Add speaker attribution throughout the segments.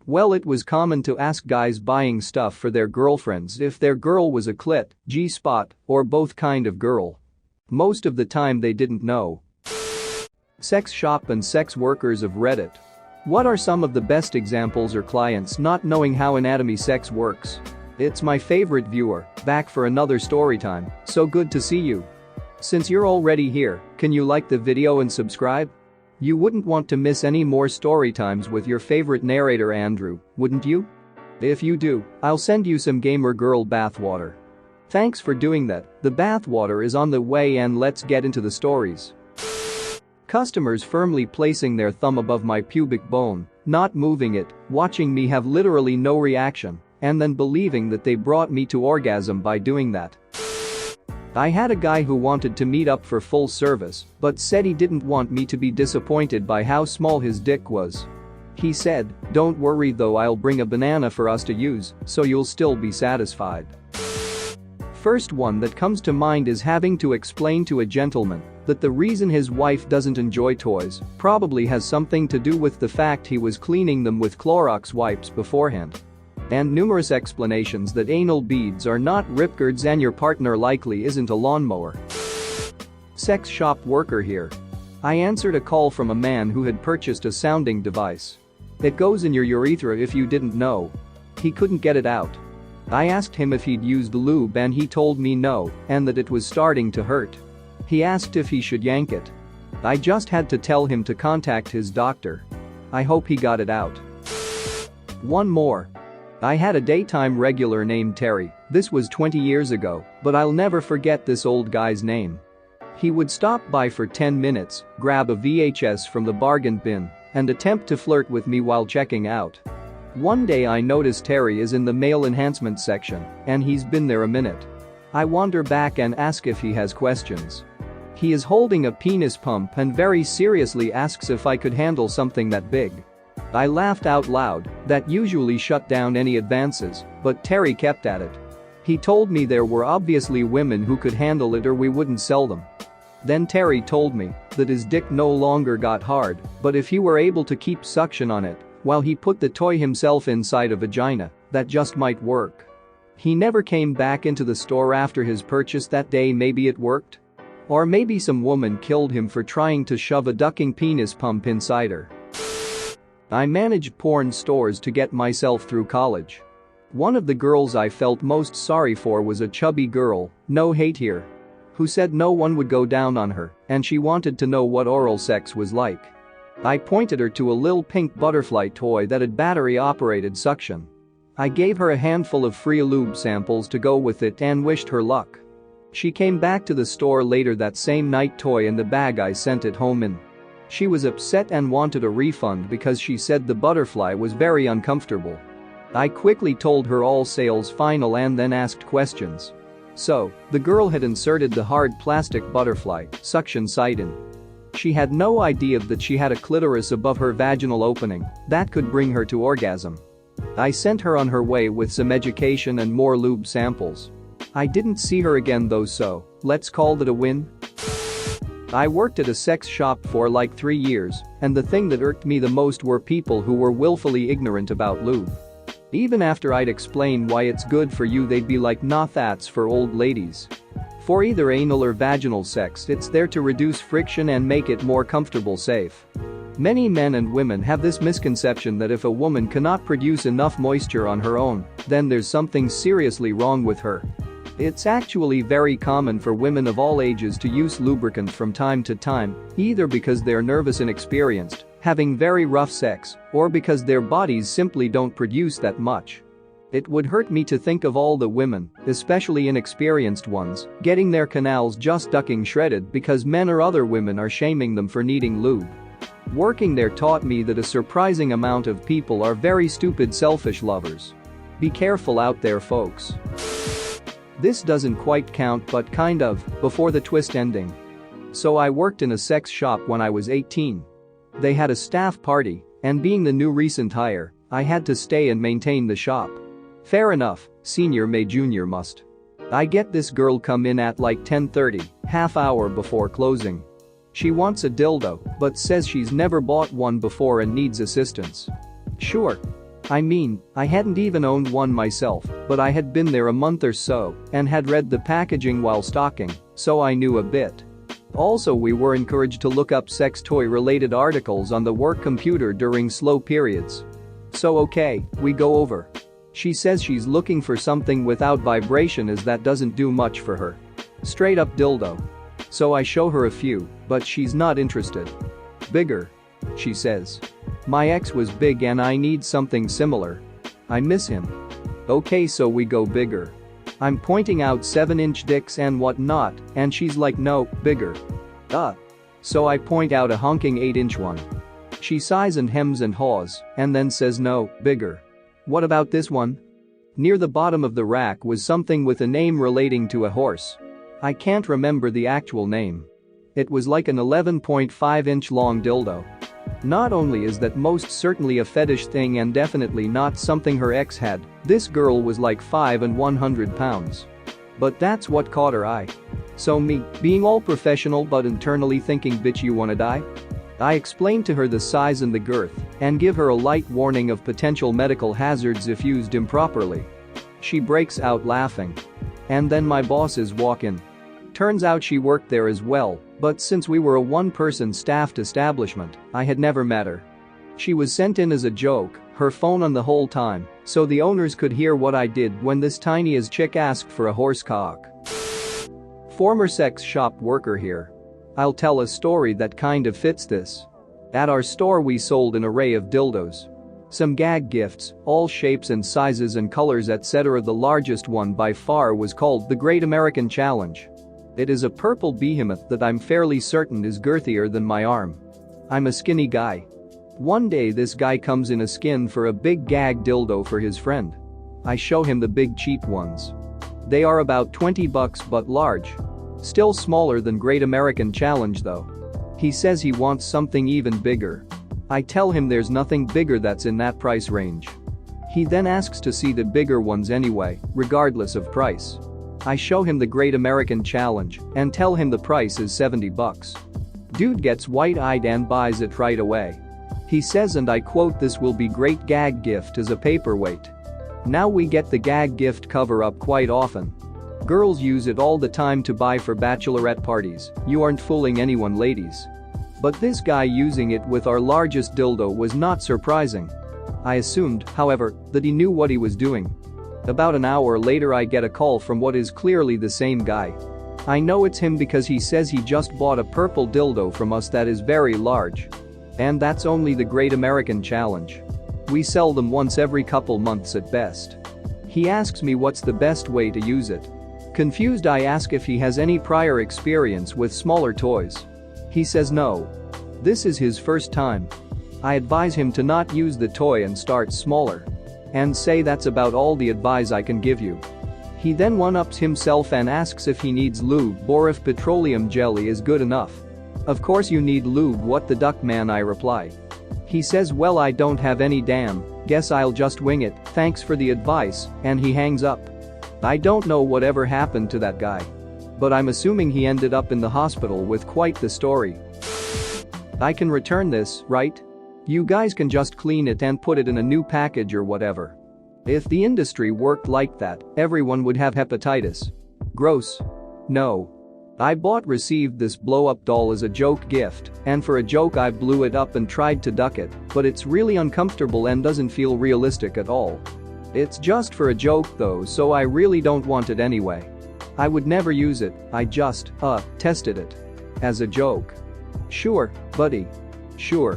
Speaker 1: Well, it was common to ask guys buying stuff for their girlfriends if their girl was a clit, G-spot, or both kind of girl. Most of the time they didn't know. Sex shop and sex workers of Reddit. What are some of the best examples or clients not knowing how anatomy sex works? It's my favorite viewer, back for another story time, so good to see you. Since you're already here, can you like the video and subscribe? You wouldn't want to miss any more story times with your favorite narrator Andrew, wouldn't you? If you do, I'll send you some gamer girl bathwater. Thanks for doing that, the bathwater is on the way and let's get into the stories. Customers firmly placing their thumb above my pubic bone, not moving it, watching me have literally no reaction, and then believing that they brought me to orgasm by doing that. I had a guy who wanted to meet up for full service, but said he didn't want me to be disappointed by how small his dick was. He said, "Don't worry though, I'll bring a banana for us to use, so you'll still be satisfied." First one that comes to mind is having to explain to a gentleman that the reason his wife doesn't enjoy toys probably has something to do with the fact he was cleaning them with Clorox wipes beforehand. And numerous explanations that anal beads are not ripcords and your partner likely isn't a lawnmower. Sex shop worker here. I answered a call from a man who had purchased a sounding device. It goes in your urethra if you didn't know. He couldn't get it out. I asked him if he'd used lube and he told me no, and that it was starting to hurt. He asked if he should yank it. I just had to tell him to contact his doctor. I hope he got it out. One more. I had a daytime regular named Terry, this was 20 years ago, but I'll never forget this old guy's name. He would stop by for 10 minutes, grab a VHS from the bargain bin, and attempt to flirt with me while checking out. One day I notice Terry is in the male enhancement section, and he's been there a minute. I wander back and ask if he has questions. He is holding a penis pump and very seriously asks if I could handle something that big. I laughed out loud, that usually shut down any advances, but Terry kept at it. He told me there were obviously women who could handle it or we wouldn't sell them. Then Terry told me that his dick no longer got hard, but if he were able to keep suction on it while he put the toy himself inside a vagina, that just might work. He never came back into the store after his purchase that day. Maybe it worked? Or maybe some woman killed him for trying to shove a ducking penis pump inside her. I managed porn stores to get myself through college. One of the girls I felt most sorry for was a chubby girl, no hate here, who said no one would go down on her and she wanted to know what oral sex was like. I pointed her to a lil pink butterfly toy that had battery-operated suction. I gave her a handful of free lube samples to go with it and wished her luck. She came back to the store later that same night, toy in the bag I sent it home in. She was upset and wanted a refund because she said the butterfly was very uncomfortable. I quickly told her all sales final and then asked questions. So, the girl had inserted the hard plastic butterfly suction side in. She had no idea that she had a clitoris above her vaginal opening that could bring her to orgasm. I sent her on her way with some education and more lube samples. I didn't see her again though, so let's call that a win. I worked at a sex shop for like 3 years, and the thing that irked me the most were people who were willfully ignorant about lube. Even after I'd explain why it's good for you, they'd be like, "Nah, that's for old ladies." For either anal or vaginal sex, it's there to reduce friction and make it more comfortable, safe. Many men and women have this misconception that if a woman cannot produce enough moisture on her own, then there's something seriously wrong with her. It's actually very common for women of all ages to use lubricant from time to time, either because they're nervous and inexperienced, having very rough sex, or because their bodies simply don't produce that much. It would hurt me to think of all the women, especially inexperienced ones, getting their canals just ducking shredded because men or other women are shaming them for needing lube. Working there taught me that a surprising amount of people are very stupid, selfish lovers. Be careful out there, folks. This doesn't quite count, but kind of, before the twist ending. So I worked in a sex shop when I was 18. They had a staff party, and being the new recent hire, I had to stay and maintain the shop. Fair enough, senior may junior must. I get this girl come in at like 10:30, half hour before closing. She wants a dildo, but says she's never bought one before and needs assistance. Sure. I mean, I hadn't even owned one myself, but I had been there a month or so and had read the packaging while stalking, so I knew a bit. Also, we were encouraged to look up sex toy-related articles on the work computer during slow periods. So okay, we go over. She says she's looking for something without vibration as that doesn't do much for her. Straight up dildo. So I show her a few, but she's not interested. Bigger. She says. My ex was big and I need something similar. I miss him. Okay, so we go bigger. I'm pointing out 7-inch dicks and whatnot, and she's like no, bigger. So I point out a honking 8-inch one. She sighs and hems and haws, and then says no, bigger. What about this one? Near the bottom of the rack was something with a name relating to a horse. I can't remember the actual name. It was like an 11.5-inch long dildo. Not only is that most certainly a fetish thing and definitely not something her ex had, this girl was like 5 and 100 pounds. But that's what caught her eye. So me, being all professional but internally thinking bitch you wanna die? I explain to her the size and the girth and give her a light warning of potential medical hazards if used improperly. She breaks out laughing. And then my bosses walk in. Turns out she worked there as well, but since we were a one-person staffed establishment, I had never met her. She was sent in as a joke, her phone on the whole time, so the owners could hear what I did when this tiny-as chick asked for a horse cock. Former sex shop worker here. I'll tell a story that kind of fits this. At our store we sold an array of dildos. Some gag gifts, all shapes and sizes and colors etc. The largest one by far was called the Great American Challenge. It is a purple behemoth that I'm fairly certain is girthier than my arm. I'm a skinny guy. One day this guy comes in a skin for a big gag dildo for his friend. I show him the big cheap ones. They are about $20 but large. Still smaller than Great American Challenge though. He says he wants something even bigger. I tell him there's nothing bigger that's in that price range. He then asks to see the bigger ones anyway, regardless of price. I show him the Great American Challenge and tell him the price is $70. Dude gets wide-eyed and buys it right away. He says, and I quote, "This will be great gag gift as a paperweight." Now we get the gag gift cover up quite often. Girls use it all the time to buy for bachelorette parties, you aren't fooling anyone ladies. But this guy using it with our largest dildo was not surprising. I assumed, however, that he knew what he was doing. About an hour later I get a call from what is clearly the same guy. I know it's him because he says he just bought a purple dildo from us that is very large. And that's only the Great American Challenge. We sell them once every couple months at best. He asks me what's the best way to use it. Confused I ask if he has any prior experience with smaller toys. He says no. This is his first time. I advise him to not use the toy and start smaller. And say that's about all the advice I can give you. He then one-ups himself and asks if he needs lube or if petroleum jelly is good enough. Of course you need lube, what the duck man, I reply. He says, well, I don't have any, damn, guess I'll just wing it, thanks for the advice, and he hangs up. I don't know whatever happened to that guy. But I'm assuming he ended up in the hospital with quite the story. I can return this, right? You guys can just clean it and put it in a new package or whatever. If the industry worked like that, everyone would have hepatitis. Gross. No. I received this blow-up doll as a joke gift, and for a joke I blew it up and tried to duck it, but it's really uncomfortable and doesn't feel realistic at all. It's just for a joke though, so I really don't want it anyway. I would never use it, I just, tested it. As a joke. Sure, buddy. Sure.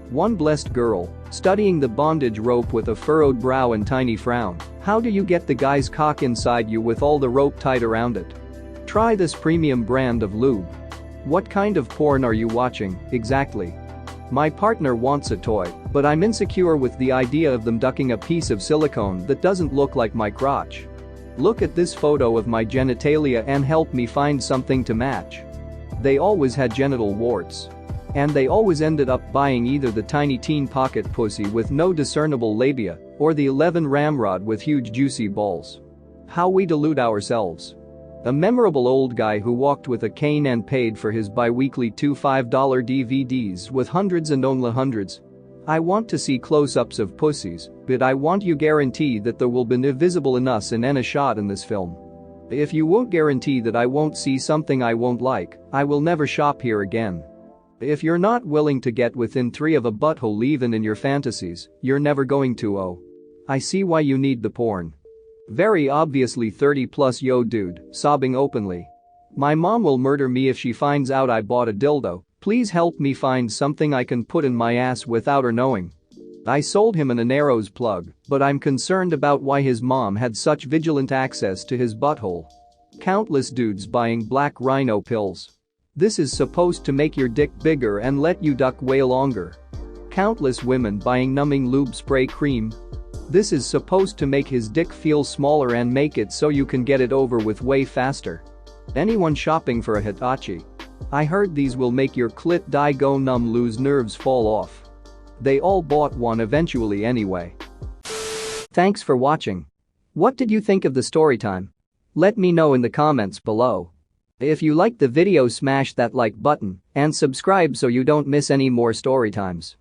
Speaker 1: One blessed girl, studying the bondage rope with a furrowed brow and tiny frown. How do you get the guy's cock inside you with all the rope tied around it? Try this premium brand of lube. What kind of porn are you watching, exactly? My partner wants a toy, but I'm insecure with the idea of them ducking a piece of silicone that doesn't look like my crotch. Look at this photo of my genitalia and help me find something to match. They always had genital warts. And they always ended up buying either the tiny teen pocket pussy with no discernible labia or the 11 ramrod with huge juicy balls. How we delude ourselves. A memorable old guy who walked with a cane and paid for his bi-weekly $2 $5 DVDs with hundreds and only hundreds. I want to see close-ups of pussies, but I want you guarantee that there will be no visible enough in any shot in this film. If you won't guarantee that I won't see something I won't like, I will never shop here again. If you're not willing to get within 3 of a butthole even in your fantasies, you're never going to. Oh. I see why you need the porn. Very obviously 30 plus yo dude, sobbing openly. My mom will murder me if she finds out I bought a dildo. Please help me find something I can put in my ass without her knowing. I sold him an arrows plug, but I'm concerned about why his mom had such vigilant access to his butthole. Countless dudes buying black rhino pills. This is supposed to make your dick bigger and let you duck way longer. Countless women buying numbing lube spray cream. This is supposed to make his dick feel smaller and make it so you can get it over with way faster. Anyone shopping for a Hitachi? I heard these will make your clit die go numb, lose nerves, fall off. They all bought one eventually anyway. Thanks for watching. What did you think of the story time? Let me know in the comments below. If you liked the video, smash that like button and subscribe so you don't miss any more story times.